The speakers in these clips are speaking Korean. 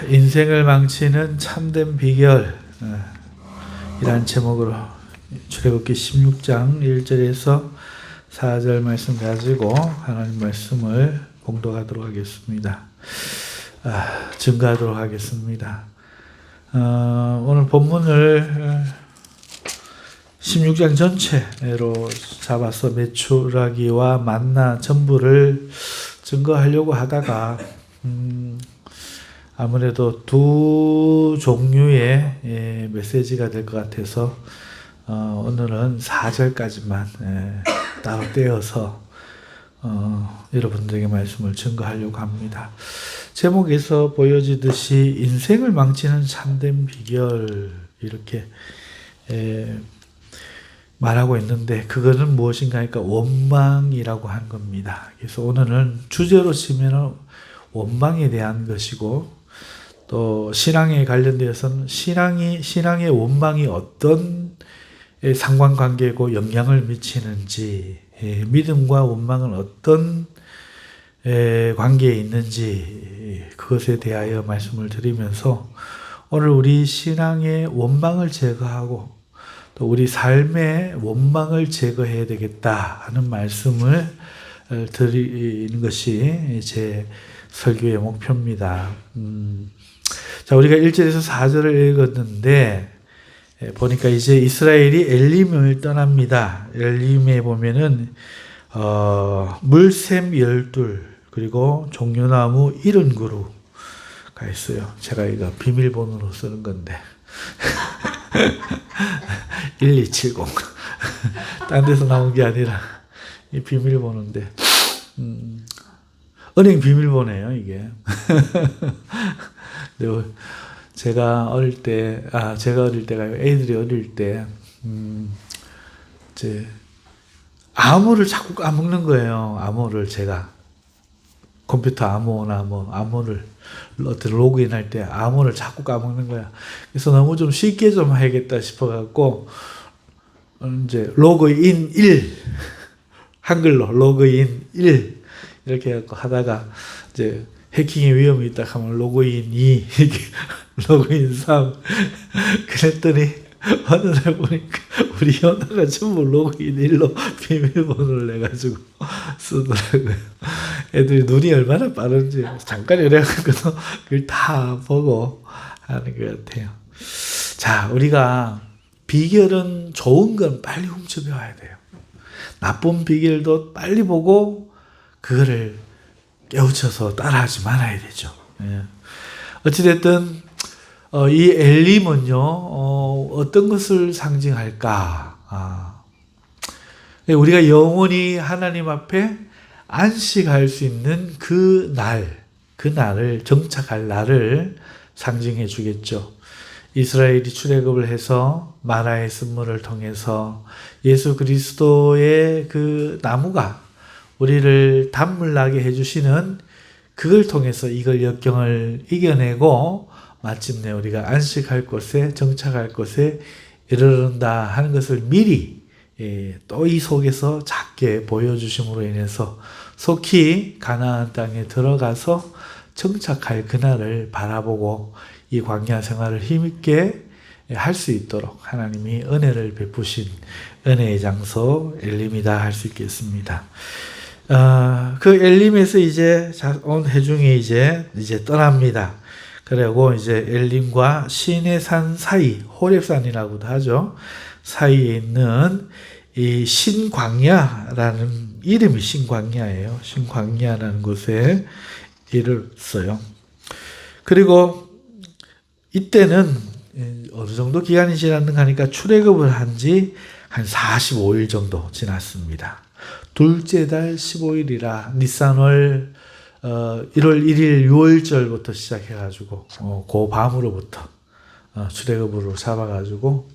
인생을 망치는 참된 비결, 이란 제목으로 출애굽기 16장 1절에서 4절 말씀 가지고 하나님 말씀을 봉독하도록 하겠습니다. 증거하도록 하겠습니다. 오늘 본문을 16장 전체로 잡아서 메추라기와 만나 전부를 증거하려고 하다가 아무래도 두 종류의 메시지가 될 것 같아서 오늘은 4절까지만 따로 떼어서 여러분들에게 말씀을 증거하려고 합니다. 제목에서 보여지듯이 인생을 망치는 참된 비결 이렇게 말하고 있는데 그거는 무엇인가 하니까 원망이라고 한 겁니다. 그래서 오늘은 주제로 치면 원망에 대한 것이고 또 신앙에 관련되어서는 신앙의 원망이 어떤 상관관계고 영향을 미치는지, 믿음과 원망은 어떤 관계에 있는지 그것에 대하여 말씀을 드리면서 오늘 우리 신앙의 원망을 제거하고 또 우리 삶의 원망을 제거해야 되겠다 하는 말씀을 드리는 것이 제 설교의 목표입니다. 자, 우리가 1절에서 4절을 읽었는데 보니까 이제 이스라엘이 엘림을 떠납니다. 엘림에 보면은 물샘 12 그리고 종려나무 70그루가 있어요. 제가 이거 비밀번호로 쓰는 건데 1270 딴 데서 나온 게 아니라 이 비밀번호인데 은행 비밀번호예요 이게. 제가 어릴 때가 애들이 어릴 때 이제 암호를 자꾸 까먹는 거예요. 암호를 제가 컴퓨터 암호나 암호를 어떤 로그인할 때 암호를 자꾸 까먹는 거야. 그래서 너무 좀 쉽게 좀 해야겠다 싶어갖고 이제 로그인 1 한글로 로그인 1 이렇게 해갖고 하다가 이제 해킹의 위험이 있다 하면 로그인 2 로그인 3 그랬더니 어느 날 보니까 우리 현아가 전부 로그인 1로 비밀번호를 내가지고 쓰더라고요. 애들이 눈이 얼마나 빠른지 잠깐 이래갖고도 그걸 다 보고 하는 것 같아요. 자, 우리가 비결은 좋은 건 빨리 훔쳐배워야 돼요. 나쁜 비결도 빨리 보고 그거를 깨우쳐서 따라하지 말아야 되죠. 어찌됐든 이 엘림은요 어떤 것을 상징할까? 우리가 영원히 하나님 앞에 안식할 수 있는 그 날을 정착할 날을 상징해 주겠죠. 이스라엘이 출애굽을 해서 마라의 쓴물을 통해서 예수 그리스도의 그 나무가 우리를 단물 나게 해주시는 그걸 통해서 이걸 역경을 이겨내고 마침내 우리가 안식할 곳에 정착할 곳에 이르른다 하는 것을 미리 또 이 속에서 작게 보여주심으로 인해서 속히 가나안 땅에 들어가서 정착할 그날을 바라보고 이 광야 생활을 힘있게 할 수 있도록 하나님이 은혜를 베푸신 은혜의 장소 엘림이다 할 수 있겠습니다. 그 엘림에서 이제 온 회중이 이제 떠납니다. 그리고 이제 엘림과 시내산 사이, 호렙산이라고도 하죠. 사이에 있는 이 신광야라는 이름이 신광야예요. 신광야라는 곳에 이르렀어요. 그리고 이때는 어느 정도 기간이 지났는가 하니까 출애굽을 한 지 한 45일 정도 지났습니다. 둘째 달 15일이라 니산월 1월 1일 6월절부터 시작해가지고 그 밤으로부터 출애굽으로 잡아가지고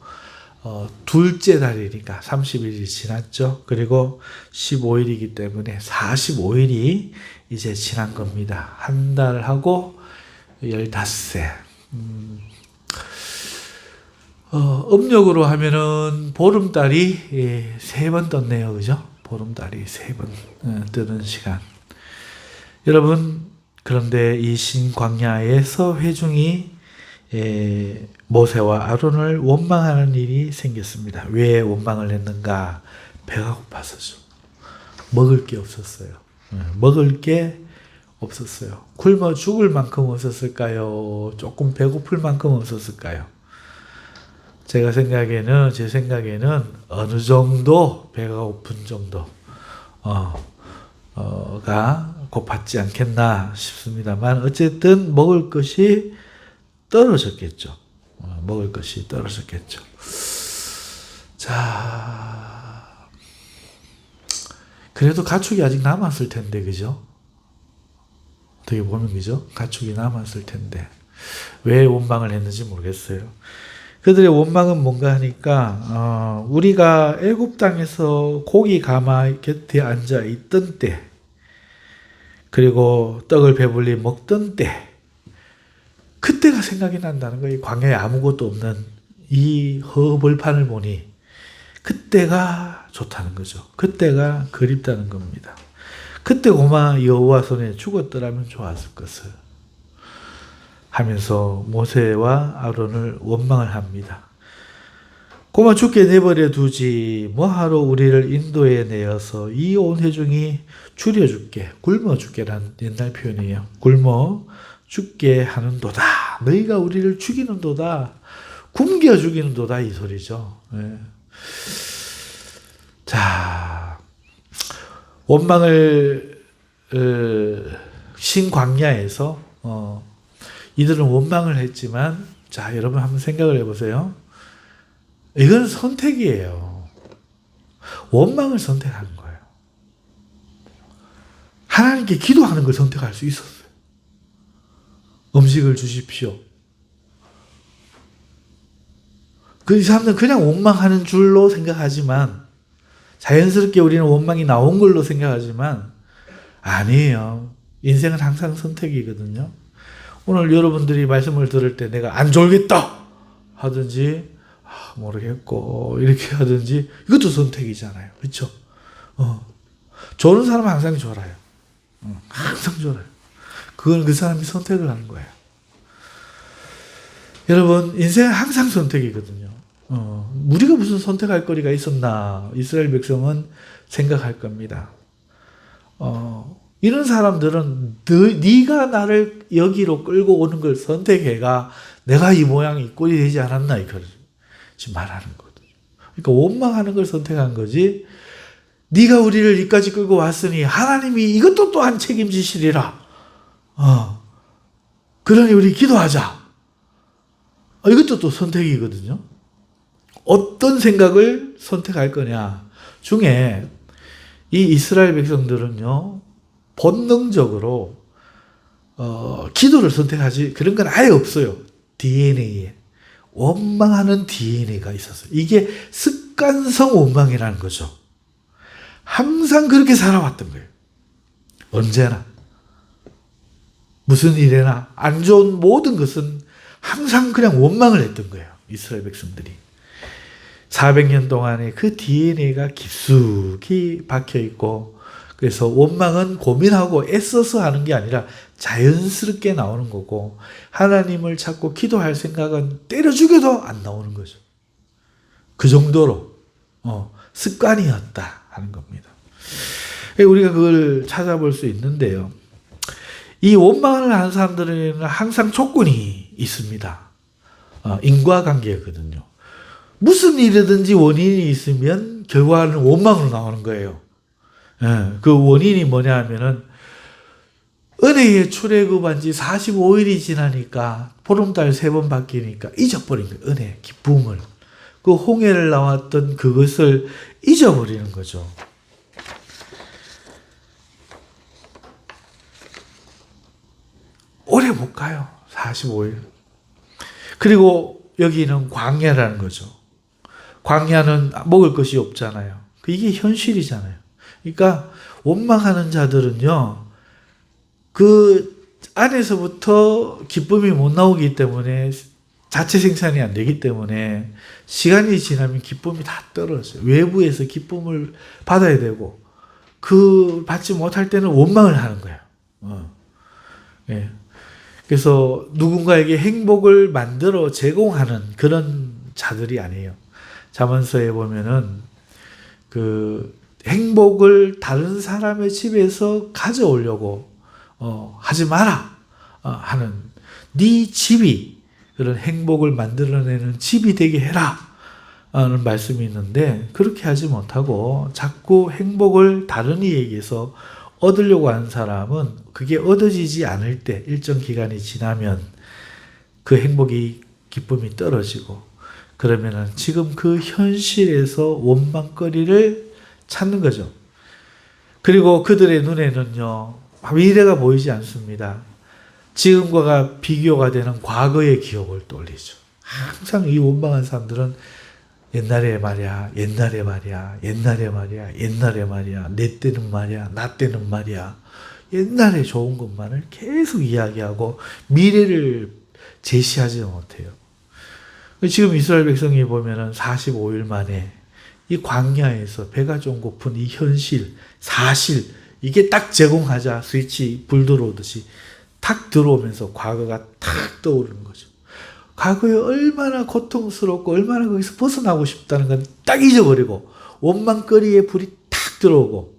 둘째 달이니까 30일이 지났죠. 그리고 15일이기 때문에 45일이 이제 지난 겁니다. 한 달하고 15세. 음력으로 하면은 보름달이 3번 떴네요. 그죠? 보름달이 3번 뜨는 시간. 여러분, 그런데 이 신광야에서 회중이 모세와 아론을 원망하는 일이 생겼습니다. 왜 원망을 했는가? 배가 고파서죠. 먹을 게 없었어요. 먹을 게 없었어요. 굶어 죽을 만큼 없었을까요? 조금 배고플 만큼 없었을까요? 제 생각에는 어느 정도 배가 고픈 정도가 고팠지 않겠나 싶습니다만, 어쨌든 먹을 것이 떨어졌겠죠. 먹을 것이 떨어졌겠죠. 자, 그래도 가축이 아직 남았을 텐데, 그죠? 어떻게 보면, 그죠? 가축이 남았을 텐데. 왜 원망을 했는지 모르겠어요. 그들의 원망은 뭔가 하니까, 우리가 애굽 땅에서 고기 가마 곁에 앉아 있던 때, 그리고 떡을 배불리 먹던 때, 그때가 생각이 난다는 거예요. 광야에 아무것도 없는 이 허벌판을 보니 그때가 좋다는 거죠. 그때가 그립다는 겁니다. 그때 고마 여호와 손에 죽었더라면 좋았을 것을 하면서 모세와 아론을 원망을 합니다. 고마 죽게 내버려 두지 뭐하러 우리를 인도에 내어서 이 온 회중이 줄여 죽게, 굶어 죽게란 옛날 표현이에요. 굶어 죽게 하는도다. 너희가 우리를 죽이는도다. 굶겨 죽이는도다. 이 소리죠. 네. 자, 원망을 신광야에서 이들은 원망을 했지만, 자, 여러분 한번 생각을 해보세요. 이건 선택이에요. 원망을 선택하는 거예요. 하나님께 기도하는 걸 선택할 수 있었어요. 음식을 주십시오. 이 사람들은 그냥 원망하는 줄로 생각하지만, 자연스럽게 우리는 원망이 나온 걸로 생각하지만 아니에요. 인생은 항상 선택이거든요. 오늘 여러분들이 말씀을 들을 때 내가 안 졸겠다 하든지 모르겠고 이렇게 하든지, 이것도 선택이잖아요. 그렇죠? 졸은 사람은 항상 졸아요. 항상 졸아요. 그건 그 사람이 선택을 하는 거예요. 여러분, 인생은 항상 선택이거든요. 우리가 무슨 선택할 거리가 있었나 이스라엘 백성은 생각할 겁니다. 이런 사람들은 네가 나를 여기로 끌고 오는 걸 선택해가 내가 이 모양 이 꼴이 되지 않았나 이걸 지금 말하는 거거든요. 그러니까 원망하는 걸 선택한 거지, 네가 우리를 여기까지 끌고 왔으니 하나님이 이것도 또한 책임지시리라. 그러니 우리 기도하자. 이것도 또 선택이거든요. 어떤 생각을 선택할 거냐 중에 이 이스라엘 백성들은요, 본능적으로 기도를 선택하지 그런 건 아예 없어요. DNA에 원망하는 DNA가 있었어요. 이게 습관성 원망이라는 거죠. 항상 그렇게 살아왔던 거예요. 언제나 무슨 일이나 안 좋은 모든 것은 항상 그냥 원망을 했던 거예요. 이스라엘 백성들이 400년 동안에 그 DNA가 깊숙이 박혀 있고, 그래서 원망은 고민하고 애써서 하는 게 아니라 자연스럽게 나오는 거고, 하나님을 찾고 기도할 생각은 때려 죽여도 안 나오는 거죠. 그 정도로 습관이었다 하는 겁니다. 우리가 그걸 찾아볼 수 있는데요. 이 원망을 하는 사람들은 항상 조건이 있습니다. 인과관계거든요. 무슨 일이든지 원인이 있으면 결과는 원망으로 나오는 거예요. 그 원인이 뭐냐 하면은, 은혜에 출애굽한 지 45일이 지나니까 보름달 3번 바뀌니까 잊어버린 거예요. 은혜, 기쁨을. 그 홍해를 나왔던 그것을 잊어버리는 거죠. 오래 못 가요. 45일. 그리고 여기는 광야라는 거죠. 광야는 먹을 것이 없잖아요. 이게 현실이잖아요. 그러니까 원망하는 자들은요, 그 안에서부터 기쁨이 못 나오기 때문에, 자체 생산이 안 되기 때문에 시간이 지나면 기쁨이 다 떨어져요. 외부에서 기쁨을 받아야 되고, 그 받지 못할 때는 원망을 하는 거예요. 예. 그래서 누군가에게 행복을 만들어 제공하는 그런 자들이 아니에요. 잠언서에 보면은 그 행복을 다른 사람의 집에서 가져오려고 하지 마라 하는, 네 집이 그런 행복을 만들어내는 집이 되게 해라 하는 말씀이 있는데, 그렇게 하지 못하고 자꾸 행복을 다른 이에게서 얻으려고 하는 사람은 그게 얻어지지 않을 때 일정 기간이 지나면 그 행복이, 기쁨이 떨어지고, 그러면은 지금 그 현실에서 원망거리를 찾는 거죠. 그리고 그들의 눈에는요, 미래가 보이지 않습니다. 지금과 비교가 되는 과거의 기억을 떠올리죠. 항상 이 원망한 사람들은 옛날에 말이야, 옛날에 말이야, 옛날에 말이야, 옛날에 말이야, 내 때는 말이야, 나 때는 말이야, 옛날에 좋은 것만을 계속 이야기하고 미래를 제시하지 못해요. 지금 이스라엘 백성이 보면은 45일 만에 이 광야에서 배가 좀 고픈 이 현실, 사실, 이게 딱 제공하자 스위치 불 들어오듯이 탁 들어오면서 과거가 탁 떠오르는 거죠. 과거에 얼마나 고통스럽고 얼마나 거기서 벗어나고 싶다는 건 딱 잊어버리고, 원망거리에 불이 탁 들어오고,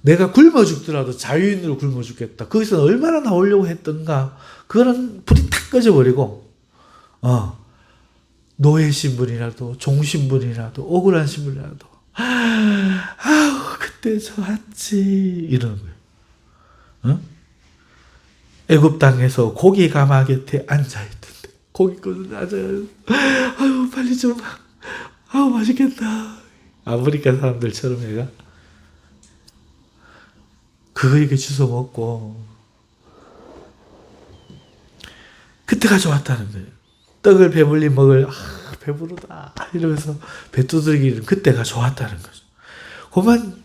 내가 굶어 죽더라도 자유인으로 굶어 죽겠다, 거기서 얼마나 나오려고 했던가, 그거는 불이 탁 꺼져버리고, 노예 신분이라도 종신분이라도 억울한 신분이라도 아우 그때 좋았지 이러는 거예요. 애굽 땅에서 고기 가마 곁에 앉아있던데 고기꾼은 아유 빨리 좀, 아우 맛있겠다, 아프리카 사람들처럼 얘가 그거 이렇게 주워 먹고 그때가 좋았다는 거예요. 떡을 배불리 먹을, 배부르다 이러면서 배 두드리기는 그때가 좋았다는 거죠. 그만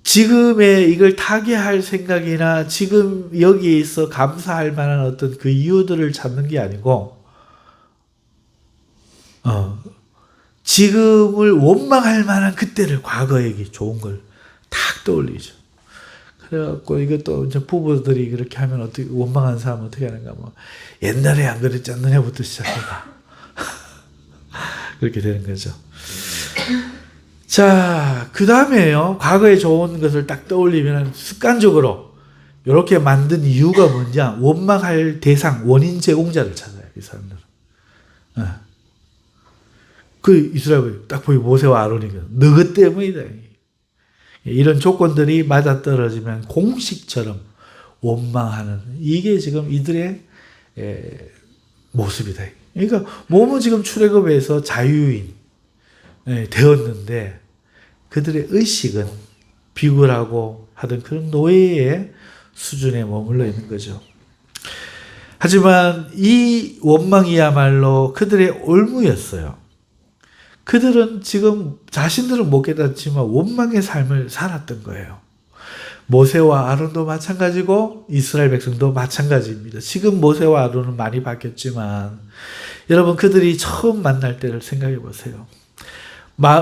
지금의 이걸 타개할 생각이나 지금 여기에 있어 감사할 만한 어떤 그 이유들을 찾는 게 아니고, 지금을 원망할 만한 그때를, 과거의 좋은 걸 탁 떠올리죠. 그래갖고 이것도 이제 부부들이 그렇게 하면 어떻게, 원망하는 사람은 어떻게 하는가, 뭐 옛날에 안 그랬잖느냐부터 시작해가 그렇게 되는 거죠. 자, 그 다음에요, 과거에 좋은 것을 딱 떠올리면 습관적으로 이렇게 만든 이유가 뭔지, 원망할 대상, 원인 제공자를 찾아요, 이 사람들은. 그 이스라엘 딱 보이 모세와 아론이 너희 때문이다. 이런 조건들이 맞아떨어지면 공식처럼 원망하는, 이게 지금 이들의 모습이다. 그러니까 몸은 지금 출애굽에서 자유인 되었는데 그들의 의식은 비굴하고 하던 그런 노예의 수준에 머물러 있는 거죠. 하지만 이 원망이야말로 그들의 올무였어요. 그들은 지금 자신들은 못 깨닫지만 원망의 삶을 살았던 거예요. 모세와 아론도 마찬가지고 이스라엘 백성도 마찬가지입니다. 지금 모세와 아론은 많이 바뀌었지만 여러분, 그들이 처음 만날 때를 생각해 보세요.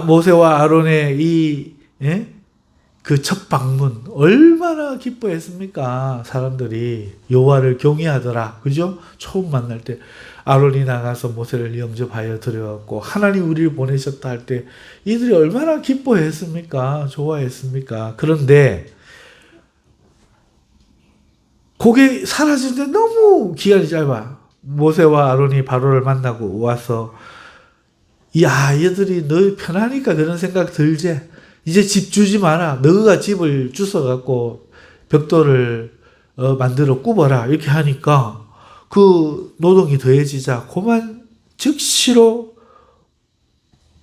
모세와 아론의 그 첫 방문 얼마나 기뻐했습니까? 사람들이 여호와를 경외하더라. 그죠? 처음 만날 때 아론이 나가서 모세를 영접하여 들여왔고 하나님 우리를 보내셨다 할 때 이들이 얼마나 기뻐했습니까? 좋아했습니까? 그런데 그게 사라지는데 너무 기간이 짧아. 모세와 아론이 바로를 만나고 와서, 야, 얘들이 너 편하니까 그런 생각 들지? 이제 집 주지 마라. 너가 집을 주워갖고 벽돌을 만들어 굽어라. 이렇게 하니까 그 노동이 더해지자 그만 즉시로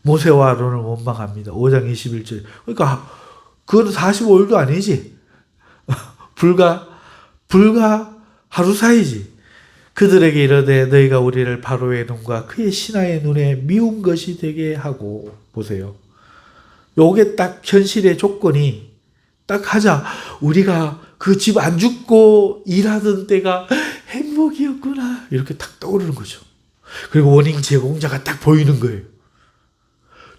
모세와 아론을 원망합니다. 5장 21절. 그러니까 그건 45일도 아니지. 불과 하루 사이지. 그들에게 이르되 너희가 우리를 바로의 눈과 그의 신하의 눈에 미운 것이 되게 하고, 보세요. 요게 딱 현실의 조건이 딱 하자. 우리가 그 집 안 죽고 일하던 때가 행복이었구나. 이렇게 딱 떠오르는 거죠. 그리고 원인 제공자가 딱 보이는 거예요.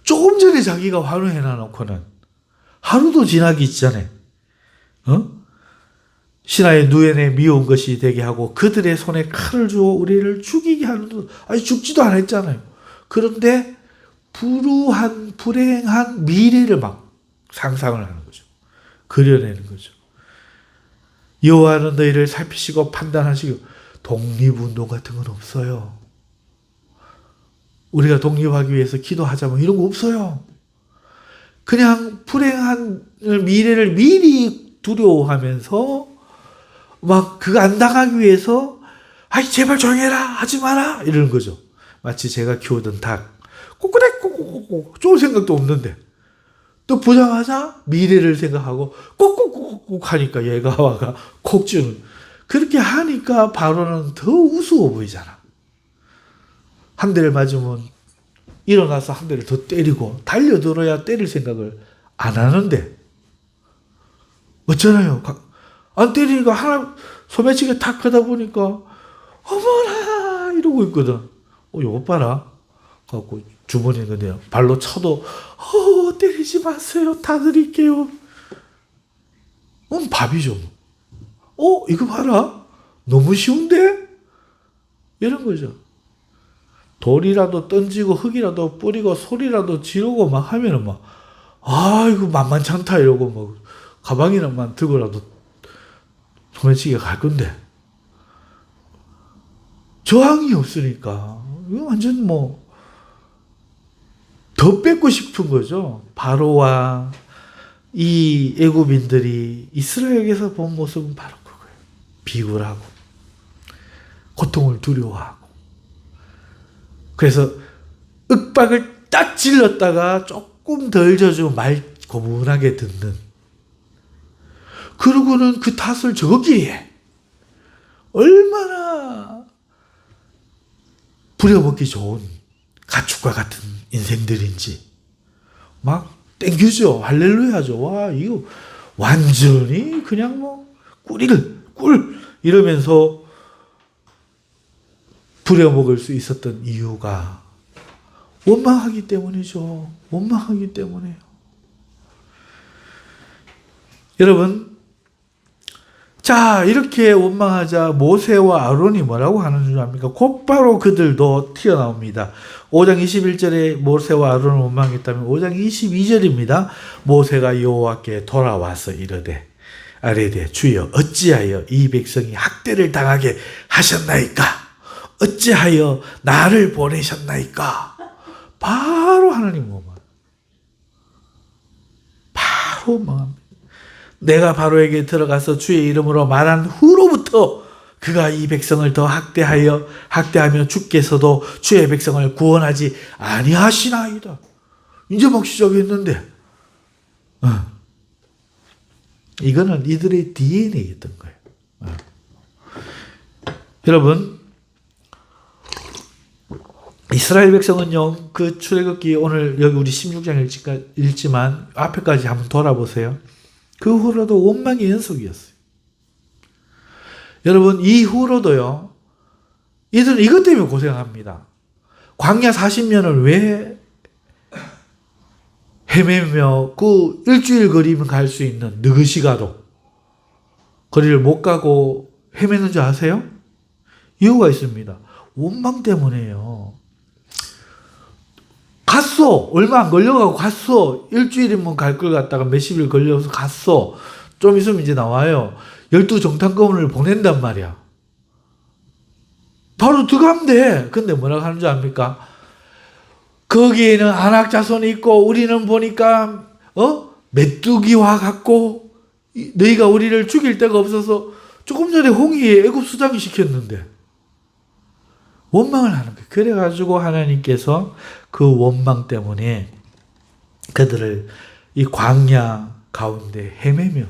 조금 전에 자기가 환호해 놔놓고는 하루도 지나기 전에 신하의 누엔에 미운 것이 되게 하고 그들의 손에 칼을 주어 우리를 죽이게 하는, 아니 죽지도 않았잖아요. 그런데 불행한 미래를 막 상상을 하는 거죠. 그려내는 거죠. 여호와는 너희를 살피시고 판단하시고, 독립운동 같은 건 없어요. 우리가 독립하기 위해서 기도하자면 이런 거 없어요. 그냥 불행한 미래를 미리 두려워하면서 막 그거 안 당하기 위해서 아이 제발 조용해라 하지 마라 이러는 거죠. 마치 제가 키우던 닭 꼬꾸댁 꼬꾸꼬꾸 좋은 생각도 없는데 또 보자마자 미래를 생각하고 꼬꾸꼬꾸 하니까 얘가 와가 콕 주는, 그렇게 하니까 바로는 더 우스워 보이잖아. 한 대를 맞으면 일어나서 한 대를 더 때리고 달려들어야 때릴 생각을 안 하는데 어쩌나요? 안 때리니까 하나 소매치기 탁 하다 보니까 어머나 이러고 있거든. 요거 봐라. 갖고 주머니에 그냥 발로 쳐도 때리지 마세요. 다 드릴게요. 밥이죠. 이거 봐라. 너무 쉬운데? 이런 거죠. 돌이라도 던지고 흙이라도 뿌리고 소리라도 지르고 막 하면은 막 이거 만만치 않다 이러고 막 가방이나만 들고라도 소매치기가 갈 건데 저항이 없으니까 이거 완전 더 뺏고 싶은 거죠. 바로와 이 애굽인들이 이스라엘에게서 본 모습은 바로 그거예요. 비굴하고 고통을 두려워하고, 그래서 윽박을 딱 질렀다가 조금 덜 져주고 말 고분하게 듣는, 그러고는 그 탓을 저기에 얼마나 부려먹기 좋은 가축과 같은 인생들인지 막 땡큐죠. 할렐루야죠. 와 이거 완전히 그냥 꿀 이러면서 부려먹을 수 있었던 이유가 원망하기 때문이죠. 원망하기 때문에요. 여러분, 자 이렇게 원망하자 모세와 아론이 뭐라고 하는 줄 압니까? 곧바로 그들도 튀어나옵니다. 5장 21절에 모세와 아론을 원망했다면 5장 22절입니다. 모세가 여호와께 돌아와서 이르되 아뢰되 주여 어찌하여 이 백성이 학대를 당하게 하셨나이까? 어찌하여 나를 보내셨나이까? 바로 하나님 원망. 바로 원망합니다. 내가 바로에게 들어가서 주의 이름으로 말한 후로부터 그가 이 백성을 더 학대하며 주께서도 주의 백성을 구원하지 아니하시나이다. 이제 막 시작했는데 이거는 이들의 DNA였던 거예요. 여러분, 이스라엘 백성은요, 그 출애굽기 오늘 여기 우리 16장 읽지만 앞에까지 한번 돌아보세요. 그 후로도 원망의 연속이었어요. 여러분, 이후로도요, 이들은 이것 때문에 고생합니다. 광야 40년을 왜 헤매며 그 일주일 거리면 갈 수 있는 느긋이 가도 거리를 못 가고 헤매는 줄 아세요? 이유가 있습니다. 원망 때문에요. 갔어. 얼마 안 걸려가고 갔어. 일주일이면 갈 걸 갔다가 몇십일 걸려서 갔어. 좀 있으면 이제 나와요. 12정탐꾼을 보낸단 말이야. 바로 들어가면 돼. 근데 뭐라고 하는 줄 압니까? 거기에는 안악 자손이 있고 우리는 보니까 메뚜기와 같고 너희가 우리를 죽일 데가 없어서 조금 전에 홍해에 애굽 수장이 시켰는데 원망을 하는 거예요. 그래가지고 하나님께서 그 원망 때문에 그들을 이 광야 가운데 헤매며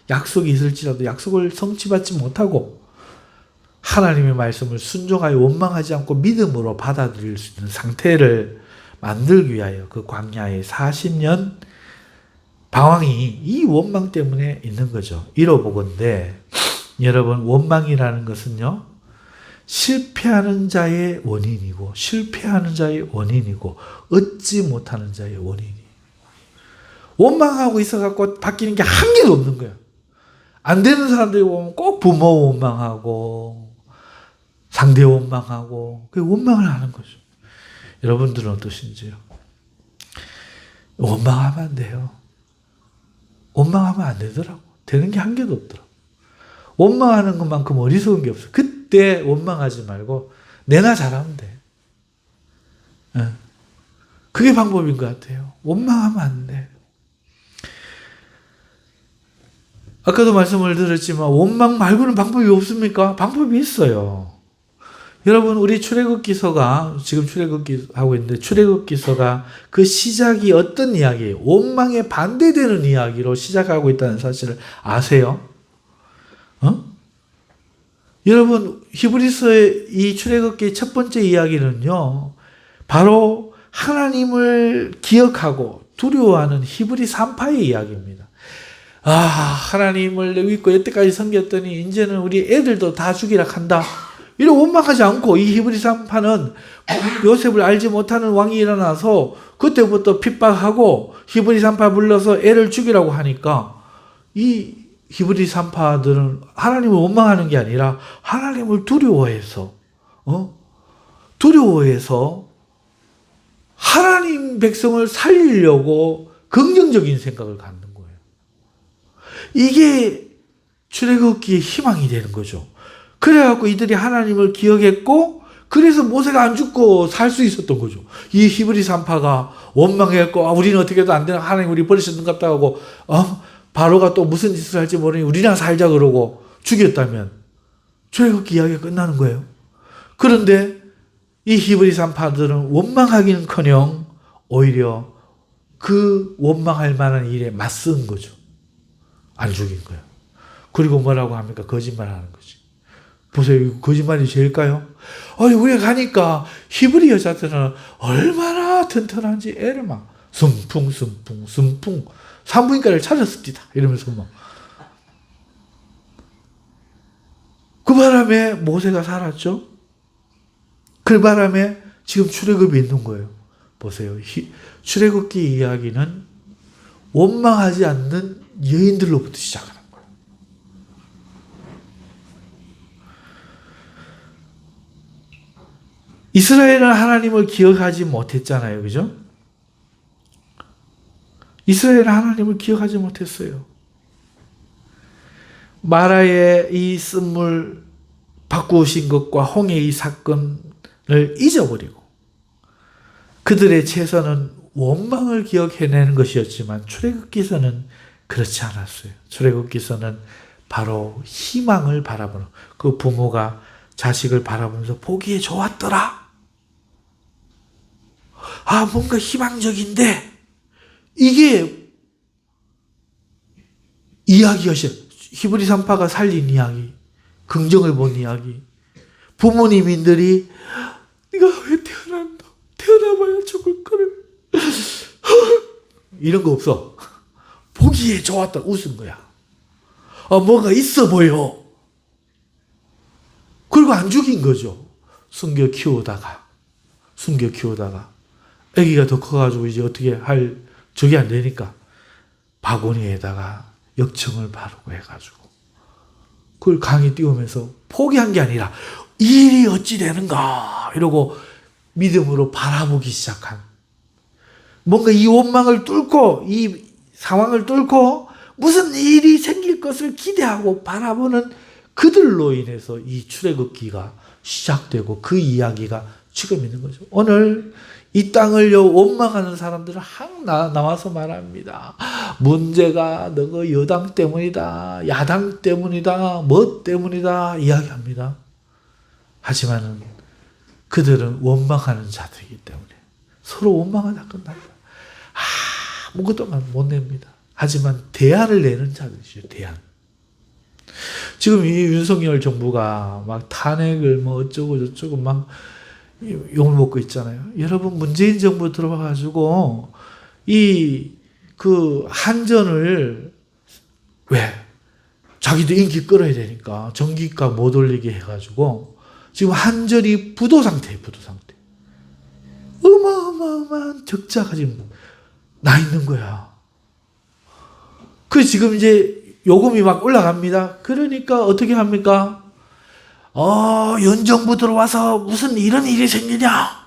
약속이 있을지라도 약속을 성취받지 못하고 하나님의 말씀을 순종하여 원망하지 않고 믿음으로 받아들일 수 있는 상태를 만들기 위하여 그 광야의 40년 방황이 이 원망 때문에 있는 거죠. 이러보건대 여러분, 원망이라는 것은요, 실패하는 자의 원인이고 실패하는 자의 원인이고 얻지 못하는 자의 원인이. 원망하고 있어갖고 바뀌는 게 한 개도 없는 거야. 안 되는 사람들이 보면 꼭 부모 원망하고 상대 원망하고 그 원망을 하는 거죠. 여러분들은 어떠신지요? 원망하면 안 돼요. 원망하면 안 되더라고. 되는 게 한 개도 없더라고. 원망하는 것만큼 어리석은 게 없어. 그때 원망하지 말고 내나 잘하면 돼. 그게 방법인 것 같아요. 원망하면 안 돼. 아까도 말씀을 드렸지만 원망 말고는 방법이 없습니까? 방법이 있어요. 여러분 우리 출애굽기서가 지금 출애굽기하고 있는데 출애굽기서가 그 시작이 어떤 이야기예요? 원망에 반대되는 이야기로 시작하고 있다는 사실을 아세요? 여러분 히브리서의 이 출애굽기 첫 번째 이야기는요. 바로 하나님을 기억하고 두려워하는 히브리 산파의 이야기입니다. 하나님을 믿고 여태까지 섬겼더니 이제는 우리 애들도 다 죽이라 한다. 이런 원망하지 않고 이 히브리 산파는 요셉을 알지 못하는 왕이 일어나서 그때부터 핍박하고 히브리 산파 불러서 애를 죽이라고 하니까 이 히브리 산파들은 하나님을 원망하는 게 아니라 하나님을 두려워해서 하나님 백성을 살리려고 긍정적인 생각을 갖는 거예요. 이게 출애굽기의 희망이 되는 거죠. 그래갖고 이들이 하나님을 기억했고 그래서 모세가 안 죽고 살 수 있었던 거죠. 이 히브리 산파가 원망했고 우리는 어떻게 해도 안 되나 하나님 우리 버리셨는 것 같다 하고 바로가 또 무슨 짓을 할지 모르니 우리랑 살자 그러고 죽였다면 출애굽기 이야기가 끝나는 거예요. 그런데 이 히브리 산파들은 원망하기는커녕 오히려 그 원망할 만한 일에 맞선 거죠. 안 죽인 거예요. 그리고 뭐라고 합니까? 거짓말하는 거지. 보세요. 거짓말이 제일까요? 우리가 가니까 히브리 여자들은 얼마나 튼튼한지 애를 막 숨풍 산부인과를 찾았습니다. 이러면서 막. 그 바람에 모세가 살았죠. 그 바람에 지금 출애굽이 있는 거예요. 보세요. 출애굽기 이야기는 원망하지 않는 여인들로부터 시작하는 거예요. 이스라엘은 하나님을 기억하지 못했잖아요. 그죠? 이스라엘은 하나님을 기억하지 못했어요. 마라의 이 쓴물 바꾸신 것과 홍해의 사건을 잊어버리고 그들의 최선은 원망을 기억해내는 것이었지만 출애굽기서는 그렇지 않았어요. 출애굽기서는 바로 희망을 바라보는 그 부모가 자식을 바라보면서 보기에 좋았더라. 뭔가 희망적인데 이게 이야기였어요. 히브리 산파가 살린 이야기, 긍정을 본 이야기. 부모님들이 네가 왜 태어난다? 태어나봐야 죽을 거를. 이런 거 없어. 보기에 좋았다. 웃은 거야. 뭔가 있어 보여. 그리고 안 죽인 거죠. 숨겨 키우다가 아기가 더 커가지고 이제 어떻게 할 적이 안 되니까 바구니에다가 역청을 바르고 해가지고 그걸 강에 띄우면서 포기한 게 아니라 이 일이 어찌 되는가 이러고 믿음으로 바라보기 시작한 뭔가 이 원망을 뚫고 이 상황을 뚫고 무슨 일이 생길 것을 기대하고 바라보는 그들로 인해서 이 출애굽기가 시작되고 그 이야기가 지금 있는 거죠. 오늘 이 땅을요 원망하는 사람들은 항상 나와서 말합니다. 문제가 너가 여당 때문이다, 야당 때문이다, 뭐 때문이다 이야기합니다. 하지만은 그들은 원망하는 자들이기 때문에 서로 원망하다 끝납니다. 아무것도 못 냅니다. 하지만 대안을 내는 자들이죠. 대안. 지금 이 윤석열 정부가 막 탄핵을 뭐 어쩌고 저쩌고 막 욕을 먹고 있잖아요. 여러분 문재인 정부 들어와가지고 그 한전을 왜 자기도 인기 끌어야 되니까 전기가 못 올리게 해가지고 지금 한전이 부도 상태예요. 부도 상태. 어마어마한 적자가 지금 나 있는 거야. 그 지금 이제 요금이 막 올라갑니다. 그러니까 어떻게 합니까? 윤정부 들어와서 무슨 이런 일이 생기냐?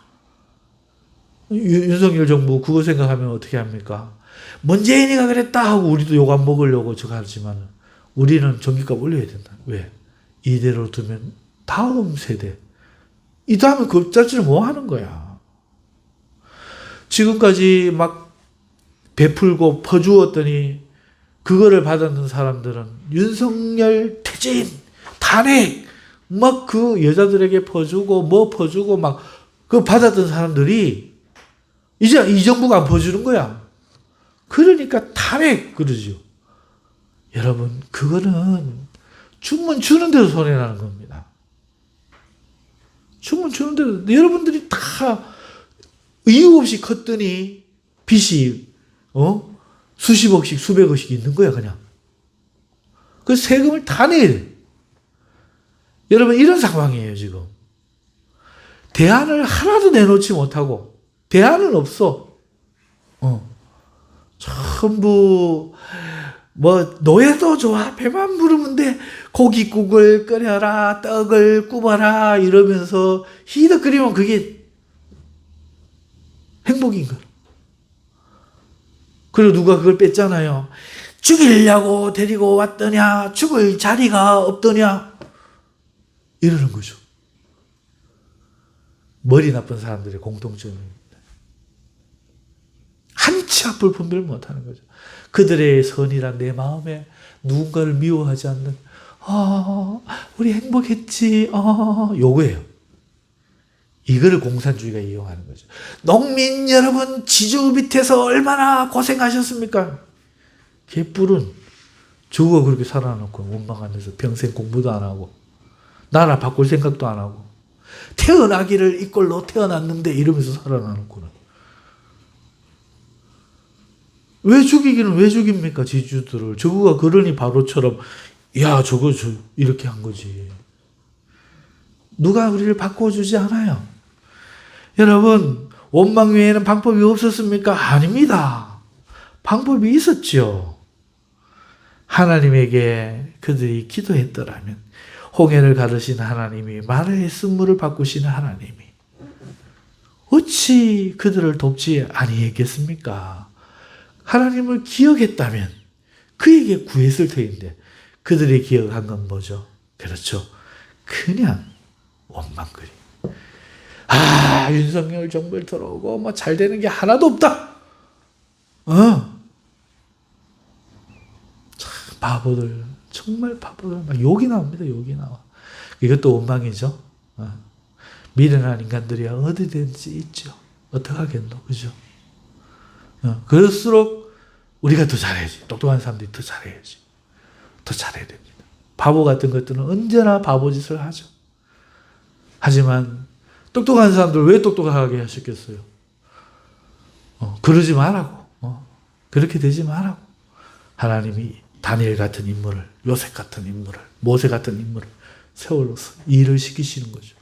윤석열 정부 그거 생각하면 어떻게 합니까? 문재인이가 그랬다 하고 우리도 욕 안 먹으려고 저거 하지만 우리는 전기값 올려야 된다. 왜? 이대로 두면 다음 세대 이 다음에 급작지를 뭐 하는 거야. 지금까지 막 베풀고 퍼주었더니 그거를 받았는 사람들은 윤석열 퇴진, 탄핵 막 그 여자들에게 퍼주고 뭐 퍼주고 막 그 받았던 사람들이 이제 이 정부가 안 퍼주는 거야. 그러니까 탄핵 그러죠. 여러분 그거는 주문 주는 대로 손해나는 겁니다. 주문 주는 대로 여러분들이 다 이유 없이 컸더니 빚이 수십억씩 수백억씩 있는 거야 그냥. 그 세금을 다 내야 돼. 여러분 이런 상황이에요 지금. 대안을 하나도 내놓지 못하고 대안은 없어. 전부 뭐 노예도 좋아 배만 부르면 돼 고깃국을 끓여라 떡을 굽어라 이러면서 희덕거리면 그게 행복인 거야. 그리고 누가 그걸 뺐잖아요. 죽이려고 데리고 왔더냐 죽을 자리가 없더냐 이러는 거죠. 머리 나쁜 사람들의 공통점입니다. 한치 앞을 분별 못하는 거죠. 그들의 선이란 내 마음에 누군가를 미워하지 않는 우리 행복했지 요거예요. 이거를 공산주의가 이용하는 거죠. 농민 여러분 지주 밑에서 얼마나 고생하셨습니까? 개뿔은 저거 그렇게 살아놓고 원망하면서 평생 공부도 안 하고 나라 바꿀 생각도 안 하고 태어나기를 이 꼴로 태어났는데 이러면서 살아나놓고는 왜 죽이기는 왜 죽입니까? 지주들을. 저거가 그러니 바로처럼 야 저거 이렇게 한 거지. 누가 우리를 바꿔주지 않아요. 여러분 원망 외에는 방법이 없었습니까? 아닙니다. 방법이 있었죠. 하나님에게 그들이 기도했더라면 홍해를 가르신 하나님이 마르의 쓴물을 바꾸시는 하나님이 어찌 그들을 돕지 아니했겠습니까? 하나님을 기억했다면 그에게 구했을 터인데 그들이 기억한 건 뭐죠? 그렇죠. 그냥 원망거리. 윤석열 정부에 들어오고 뭐 잘 되는 게 하나도 없다. 참 바보들, 정말 바보들 막 욕이 나옵니다. 욕이 나와. 이것도 원망이죠. 미련한 인간들이 어디든지 있죠. 어떡하겠노, 그죠? 그럴수록 우리가 더 잘해야지. 똑똑한 사람들이 더 잘해야지. 더 잘해야 됩니다. 바보 같은 것들은 언제나 바보짓을 하죠. 하지만 똑똑한 사람들 왜 똑똑하게 하셨겠어요? 그러지 말라고. 그렇게 되지 말라고. 하나님이 다니엘 같은 인물을, 요셉 같은 인물을, 모세 같은 인물을 세워서 일을 시키시는 거죠.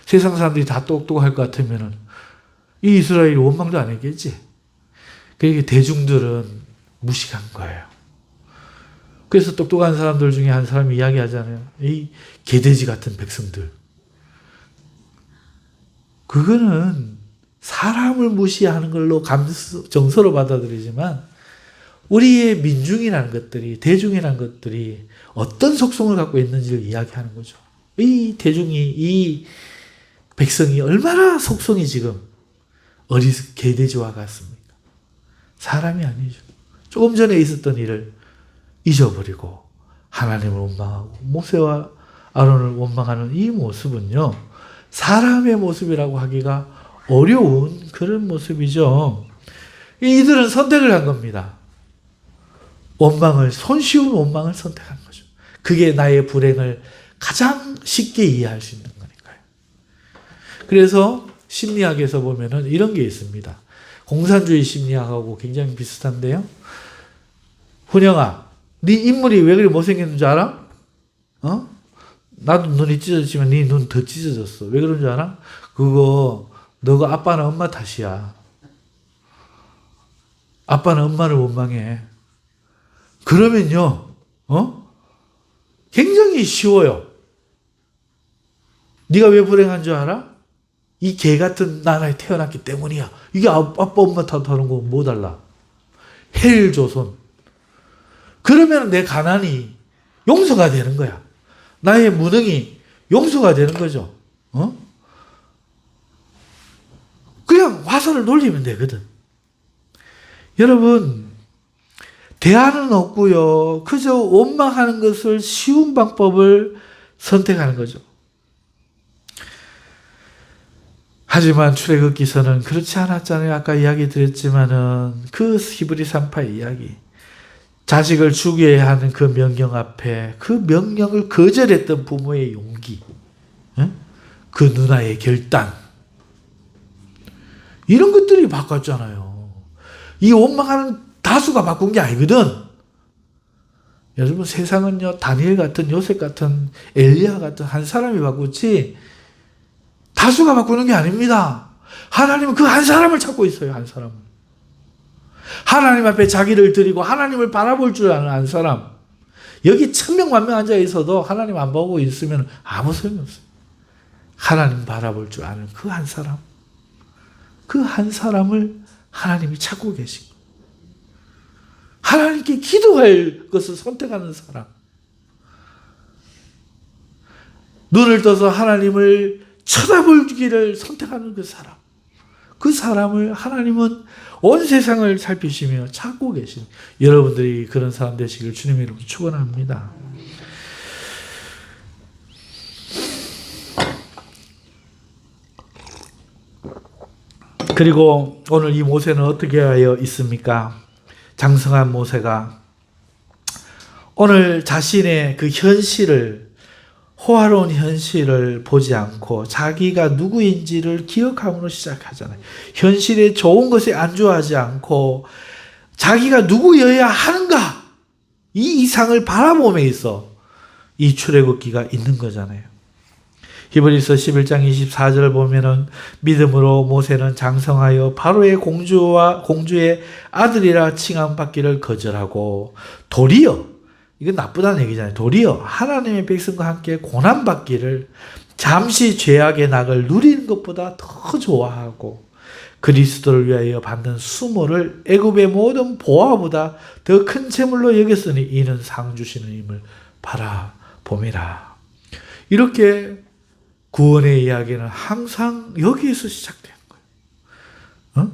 세상 사람들이 다 똑똑할 것 같으면은 이 이스라엘이 원망도 안 했겠지. 그러니까 대중들은 무식한 거예요. 그래서 똑똑한 사람들 중에 한 사람이 이야기하잖아요. 이 개돼지 같은 백성들. 그거는 사람을 무시하는 걸로 정서로 받아들이지만 우리의 민중이라는 것들이, 대중이라는 것들이 어떤 속성을 갖고 있는지를 이야기하는 거죠. 이 대중이, 이 백성이 얼마나 속성이 지금 어리석 개돼지와 같습니까? 사람이 아니죠. 조금 전에 있었던 일을 잊어버리고 하나님을 원망하고 모세와 아론을 원망하는 이 모습은요, 사람의 모습이라고 하기가 어려운 그런 모습이죠. 이들은 선택을 한 겁니다. 손쉬운 원망을 선택한 거죠. 그게 나의 불행을 가장 쉽게 이해할 수 있는 거니까요. 그래서 심리학에서 보면은 이런 게 있습니다. 공산주의 심리학하고 굉장히 비슷한데요. 훈영아, 네 인물이 왜 그리 못생겼는 줄 알아? 나도 눈이 찢어졌지만 네 눈 더 찢어졌어. 왜 그런 줄 알아? 그거 너가 아빠나 엄마 탓이야. 아빠는 엄마를 원망해. 그러면요, 굉장히 쉬워요. 네가 왜 불행한 줄 알아? 이 개 같은 나라에 태어났기 때문이야. 이게 아빠 엄마 탓하는 거 뭐 달라? 헬조선. 그러면 내 가난이 용서가 되는 거야. 나의 무능이 용서가 되는 거죠. 그냥 화살을 돌리면 되거든. 여러분, 대안은 없고요. 그저 원망하는 것을 쉬운 방법을 선택하는 거죠. 하지만 출애굽기서는 그렇지 않았잖아요. 아까 이야기 드렸지만은 그 히브리 산파의 이야기. 자식을 죽여야 하는 그 명령 앞에 그 명령을 거절했던 부모의 용기. 그 누나의 결단. 이런 것들이 바꿨잖아요. 이 원망하는 다수가 바꾼 게 아니거든. 여러분, 세상은요, 다니엘 같은, 요셉 같은, 엘리야 같은 한 사람이 바꿨지 다수가 바꾸는 게 아닙니다. 하나님은 그 한 사람을 찾고 있어요. 한 사람을. 하나님 앞에 자기를 드리고 하나님을 바라볼 줄 아는 한 사람. 여기 1000명 만명 앉아 있어도 하나님 안 보고 있으면 아무 소용이 없어요. 하나님 바라볼 줄 아는 그 한 사람. 그 한 사람을 하나님이 찾고 계신 거예요. 하나님께 기도할 것을 선택하는 사람. 눈을 떠서 하나님을 쳐다보기를 선택하는 그 사람. 그 사람을 하나님은 온 세상을 살피시며 찾고 계신 여러분들이 그런 사람 되시길 주님의 이름으로 축원합니다. 그리고 오늘 이 모세는 어떻게 하여 있습니까? 장성한 모세가 오늘 자신의 그 현실을, 호화로운 현실을 보지 않고 자기가 누구인지를 기억함으로 시작하잖아요. 현실에 좋은 것에 안주하지 않고 자기가 누구여야 하는가, 이 이상을 바라봄에 있어 이 출애굽기가 있는 거잖아요. 히브리서 11장 24절을 보면은 믿음으로 모세는 장성하여 바로의 공주의 아들이라 칭함받기를 거절하고 도리어, 이건 나쁘다는 얘기잖아요. 도리어 하나님의 백성과 함께 고난받기를, 잠시 죄악의 낙을 누리는 것보다 더 좋아하고 그리스도를 위하여 받는 수모를 애굽의 모든 보화보다 더 큰 재물로 여겼으니 이는 상 주시는 힘을 바라봄이라. 이렇게 구원의 이야기는 항상 여기에서 시작되는 거예요.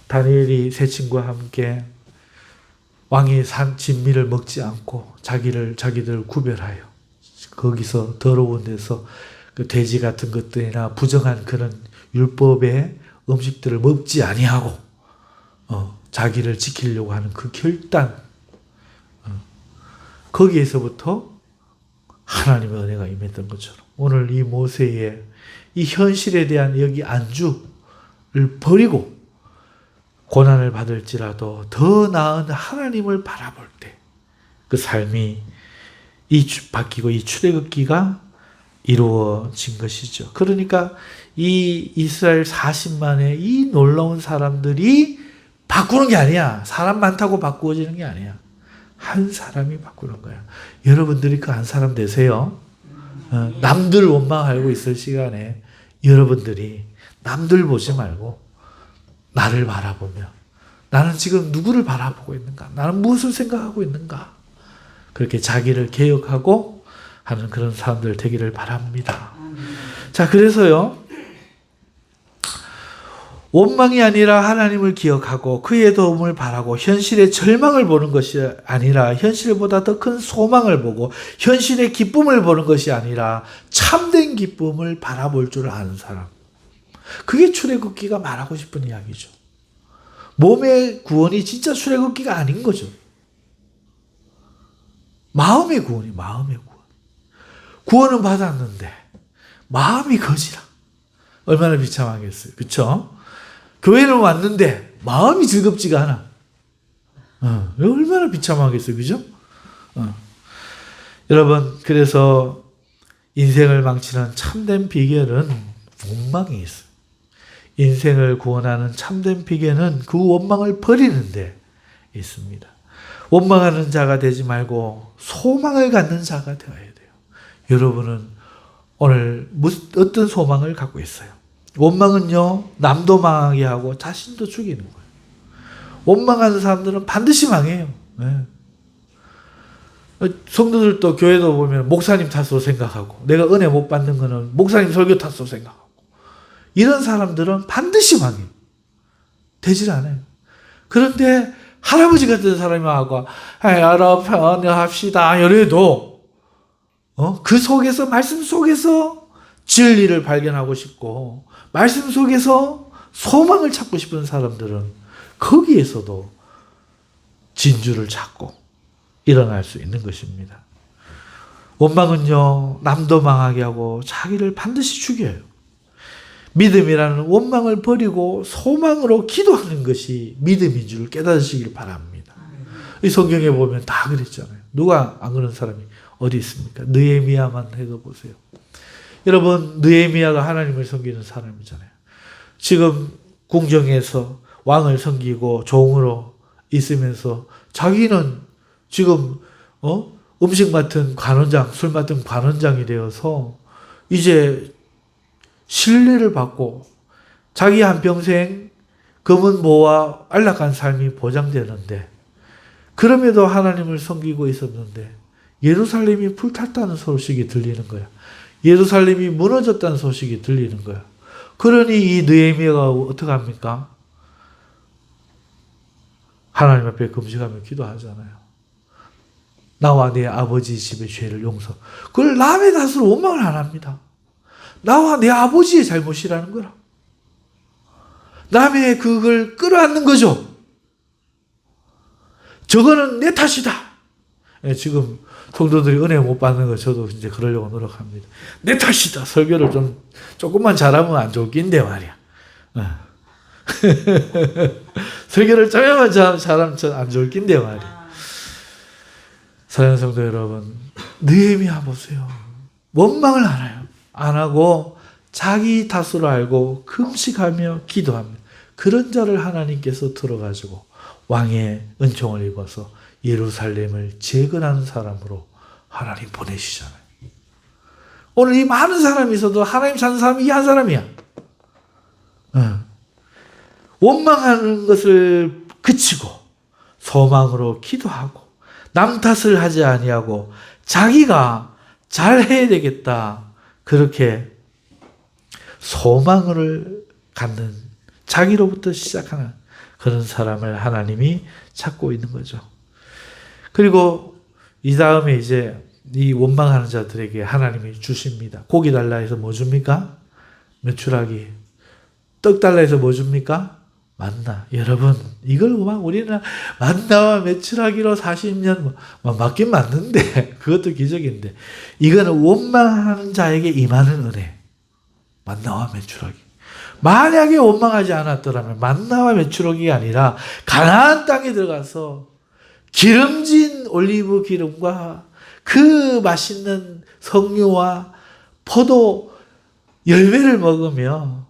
다니엘이 세 친구와 함께 왕의 산 진미를 먹지 않고 자기들 구별하여 거기서 더러운 데서 그 돼지 같은 것들이나 부정한 그런 율법의 음식들을 먹지 아니하고 자기를 지키려고 하는 그 결단, 거기에서부터 하나님의 은혜가 임했던 것처럼 오늘 이 모세의 이 현실에 대한 여기 안주를 버리고 고난을 받을지라도 더 나은 하나님을 바라볼 때 그 삶이 바뀌고 이 출애굽기가 이루어진 것이죠. 그러니까 이 이스라엘 40만의 이 놀라운 사람들이 바꾸는 게 아니야. 사람 많다고 바꾸어지는 게 아니야. 한 사람이 바꾸는 거야. 여러분들이 그 한 사람 되세요. 남들 원망하고 있을 시간에 여러분들이 남들 보지 말고 나를 바라보며 나는 지금 누구를 바라보고 있는가? 나는 무엇을 생각하고 있는가? 그렇게 자기를 개혁하고 하는 그런 사람들 되기를 바랍니다. 자, 그래서요, 원망이 아니라 하나님을 기억하고 그의 도움을 바라고 현실의 절망을 보는 것이 아니라 현실보다 더 큰 소망을 보고 현실의 기쁨을 보는 것이 아니라 참된 기쁨을 바라볼 줄 아는 사람. 그게 출애굽기가 말하고 싶은 이야기죠. 몸의 구원이 진짜 출애굽기가 아닌 거죠. 마음의 구원이 마음의 구원. 구원은 받았는데 마음이 거지라. 얼마나 비참하겠어요. 그렇죠? 교회는 왔는데 마음이 즐겁지가 않아. 얼마나 비참하겠어요. 그죠? 여러분, 그래서 인생을 망치는 참된 비결은 원망이 있어요. 인생을 구원하는 참된 비결은 그 원망을 버리는 데 있습니다. 원망하는 자가 되지 말고 소망을 갖는 자가 되어야 돼요. 여러분은 오늘 어떤 소망을 갖고 있어요? 원망은요, 남도 망하게 하고 자신도 죽이는 거예요. 원망하는 사람들은 반드시 망해요. 네. 성도들도 교회도 보면 목사님 탓으로 생각하고, 내가 은혜 못 받는 거는 목사님 설교 탓으로 생각하고, 이런 사람들은 반드시 망해요. 되질 않아요. 그런데 할아버지 같은 사람이 와서 여러분 합시다 이래도 그 속에서, 말씀 속에서 진리를 발견하고 싶고 말씀 속에서 소망을 찾고 싶은 사람들은 거기에서도 진주를 찾고 일어날 수 있는 것입니다. 원망은요, 남도 망하게 하고 자기를 반드시 죽여요. 믿음이라는 원망을 버리고 소망으로 기도하는 것이 믿음인 줄 깨닫으시길 바랍니다. 이 성경에 보면 다 그랬잖아요. 누가 안 그런 사람이 어디 있습니까? 느헤미야만 해도 보세요. 여러분, 느헤미야가 하나님을 섬기는 사람이잖아요. 지금 궁정에서 왕을 섬기고 종으로 있으면서 자기는 지금 음식 맡은 관원장, 술 맡은 관원장이 되어서 이제 신뢰를 받고 자기 한평생 검은 모와 안락한 삶이 보장되는데, 그럼에도 하나님을 섬기고 있었는데 예루살렘이 불탔다는 소식이 들리는 거야. 예루살렘이 무너졌다는 소식이 들리는 거야. 그러니 이 느헤미야가 어떻게 합니까? 하나님 앞에 금식하며 기도하잖아요. 나와 내 아버지 집의 죄를 용서. 그걸 남의 탓으로 원망을 안 합니다. 나와 내 아버지의 잘못이라는 거라. 남의 그걸 끌어안는 거죠. 저거는 내 탓이다. 지금 성도들이 은혜 못 받는 거 저도 이제 그러려고 노력합니다. 내 탓이다. 설교를 조금만 잘하면 안 좋을 낀데 말이야. 설교를 조금만 잘하면 안 좋을 낀데 말이야. 사랑하는 성도 여러분, 느헤미야 보세요. 원망을 안 하고 자기 탓으로 알고 금식하며 기도합니다. 그런 자를 하나님께서 들어가지고 왕의 은총을 입어서 예루살렘을 재건하는 사람으로 하나님 보내시잖아요. 오늘 이 많은 사람이 있어도 하나님 찾는 사람이 이 한 사람이야. 원망하는 것을 그치고 소망으로 기도하고 남 탓을 하지 아니하고 자기가 잘해야 되겠다, 그렇게 소망을 갖는, 자기로부터 시작하는 그런 사람을 하나님이 찾고 있는 거죠. 그리고 이 다음에 이제 이 원망하는 자들에게 하나님이 주십니다. 고기 달라 해서 뭐 줍니까? 메추라기. 떡 달라 해서 뭐 줍니까? 만나. 여러분, 이걸 막 우리는 만나와 메추라기로 40년 맞긴 맞는데, 그것도 기적인데, 이거는 원망하는 자에게 임하는 은혜. 만나와 메추라기. 만약에 원망하지 않았더라면 만나와 메추라기가 아니라 가나안 땅에 들어가서 기름진 올리브 기름과 그 맛있는 석류와 포도 열매를 먹으며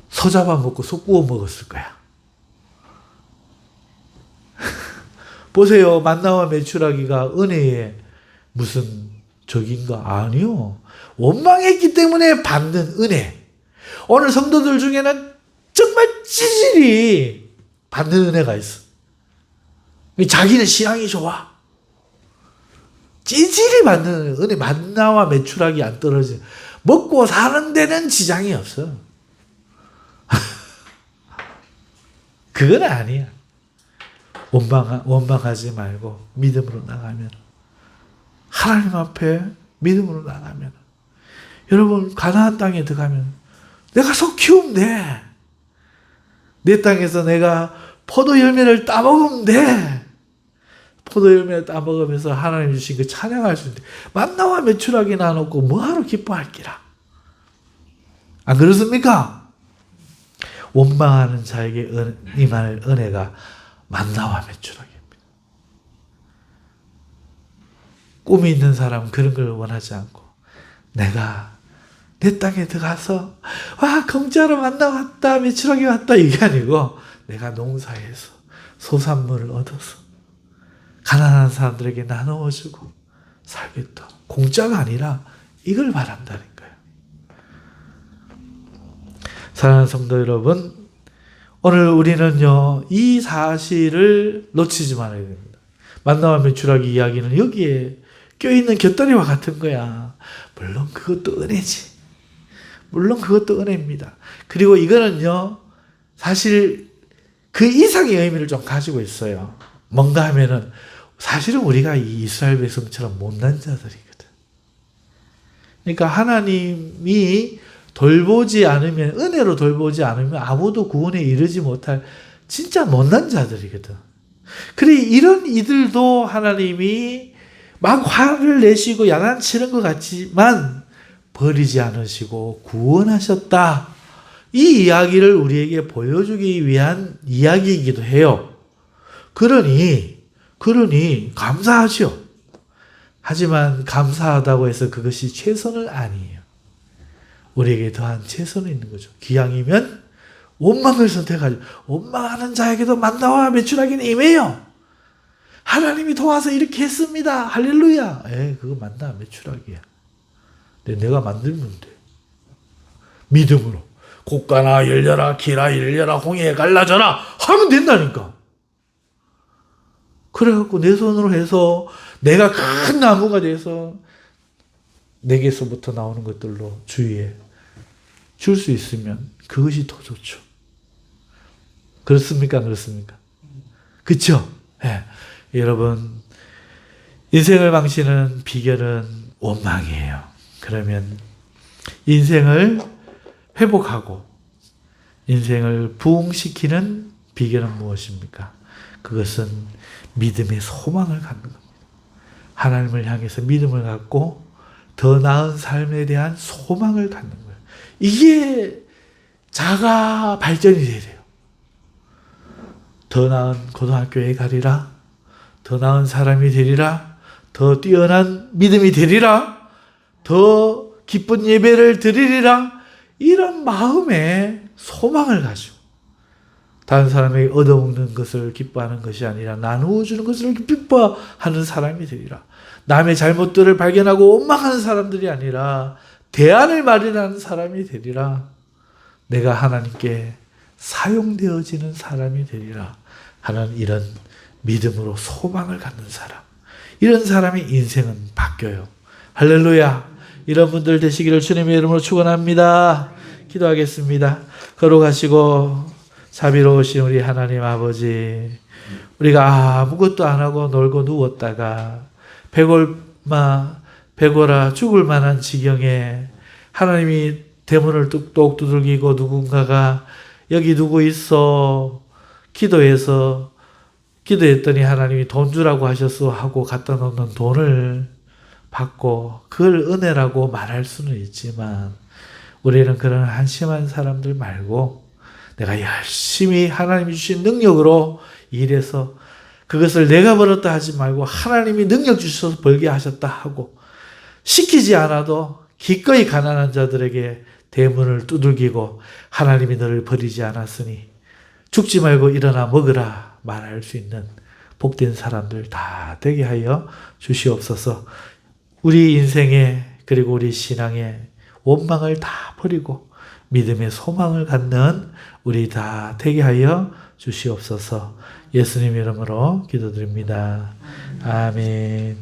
소 잡아먹고 소 구워 먹었을 거야. 보세요. 만나와 메추라기가 은혜의 무슨 적인가? 아니요. 원망했기 때문에 받는 은혜. 오늘 성도들 중에는 정말 찌질이 받는 은혜가 있어. 자기는 신앙이 좋아. 찌질이 받는 은혜. 만나와 메추라기 안 떨어져. 먹고 사는 데는 지장이 없어. 그건 아니야. 원망하지 말고 믿음으로 나가면, 하나님 앞에 믿음으로 나가면, 여러분 가나안 땅에 들어가면 내가 소 키우면 돼. 내 땅에서 내가 포도 열매를 따먹으면 돼. 포도 열매를 따먹으면서 하나님 주신 그 찬양할 수 있는데, 만나와 메추라기 나놓고 뭐하러 기뻐할기라. 안 그렇습니까? 원망하는 자에게 임할 은혜가 만나와 메추라기입니다. 꿈이 있는 사람은 그런 걸 원하지 않고, 내가 내 땅에 들어가서 와 공짜로 만나 왔다, 메추라기 왔다, 이게 아니고 내가 농사해서 소산물을 얻어서 가난한 사람들에게 나누어주고 살겠다. 공짜가 아니라 이걸 바란다는 거예요. 사랑하는 성도 여러분, 오늘 우리는요, 이 사실을 놓치지 말아야 됩니다. 만나와 매출하기 이야기는 여기에 껴있는 곁다리와 같은 거야. 물론 그것도 은혜지. 물론 그것도 은혜입니다. 그리고 이거는요, 사실 그 이상의 의미를 좀 가지고 있어요. 뭔가 하면은 사실은 우리가 이 이스라엘 백성처럼 못난 자들이거든. 그러니까 하나님이 돌보지 않으면, 은혜로 돌보지 않으면 아무도 구원에 이르지 못할 진짜 못난 자들이거든. 그래, 이런 이들도 하나님이 막 화를 내시고 야단치는 것 같지만 버리지 않으시고 구원하셨다. 이 이야기를 우리에게 보여주기 위한 이야기이기도 해요. 그러니 감사하죠. 하지만 감사하다고 해서 그것이 최선은 아니에요. 우리에게 더한 최선이 있는 거죠. 기왕이면 원망을 선택하죠. 원망하는 자에게도 만나와 매출하기는 임해요. 하나님이 도와서 이렇게 했습니다. 할렐루야. 그거 만나 매출하기야. 내가 만들면 돼. 믿음으로. 곡가나 열려라, 기라 열려라, 홍해 갈라져라 하면 된다니까. 그래갖고 내 손으로 해서 내가 큰 나무가 돼서 내게서부터 나오는 것들로 주위에 줄 수 있으면 그것이 더 좋죠. 그렇습니까? 그렇습니까? 그렇죠? 네. 여러분, 인생을 망치는 비결은 원망이에요. 그러면 인생을 회복하고 인생을 부흥시키는 비결은 무엇입니까? 그것은 믿음의 소망을 갖는 겁니다. 하나님을 향해서 믿음을 갖고 더 나은 삶에 대한 소망을 갖는 거예요. 이게 자가 발전이 돼요. 더 나은 고등학교에 가리라, 더 나은 사람이 되리라, 더 뛰어난 믿음이 되리라, 더 기쁜 예배를 드리리라, 이런 마음에 소망을 가지고 다른 사람에게 얻어먹는 것을 기뻐하는 것이 아니라 나누어 주는 것을 기뻐하는 사람이 되리라. 남의 잘못들을 발견하고 원망하는 사람들이 아니라 대안을 마련하는 사람이 되리라. 내가 하나님께 사용되어지는 사람이 되리라 하는 이런 믿음으로 소망을 갖는 사람. 이런 사람의 인생은 바뀌어요. 할렐루야. 이런 분들 되시기를 주님의 이름으로 축원합니다. 기도하겠습니다. 거룩하시고 자비로우신 우리 하나님 아버지, 우리가 아무것도 안 하고 놀고 누웠다가 배고라 죽을 만한 지경에 하나님이 대문을 뚝뚝 두들기고 누군가가 여기 누구 있어 기도했더니 하나님이 돈 주라고 하셨어 하고 갖다 놓는 돈을 받고 그걸 은혜라고 말할 수는 있지만 우리는 그런 한심한 사람들 말고 내가 열심히 하나님이 주신 능력으로 일해서 그것을 내가 벌었다 하지 말고 하나님이 능력 주셔서 벌게 하셨다 하고 시키지 않아도 기꺼이 가난한 자들에게 대문을 두들기고 하나님이 너를 버리지 않았으니 죽지 말고 일어나 먹으라 말할 수 있는 복된 사람들 다 되게 하여 주시옵소서. 우리 인생에 그리고 우리 신앙에 원망을 다 버리고 믿음의 소망을 갖는 우리 다 되게 하여 주시옵소서. 예수님 이름으로 기도드립니다. 아멘.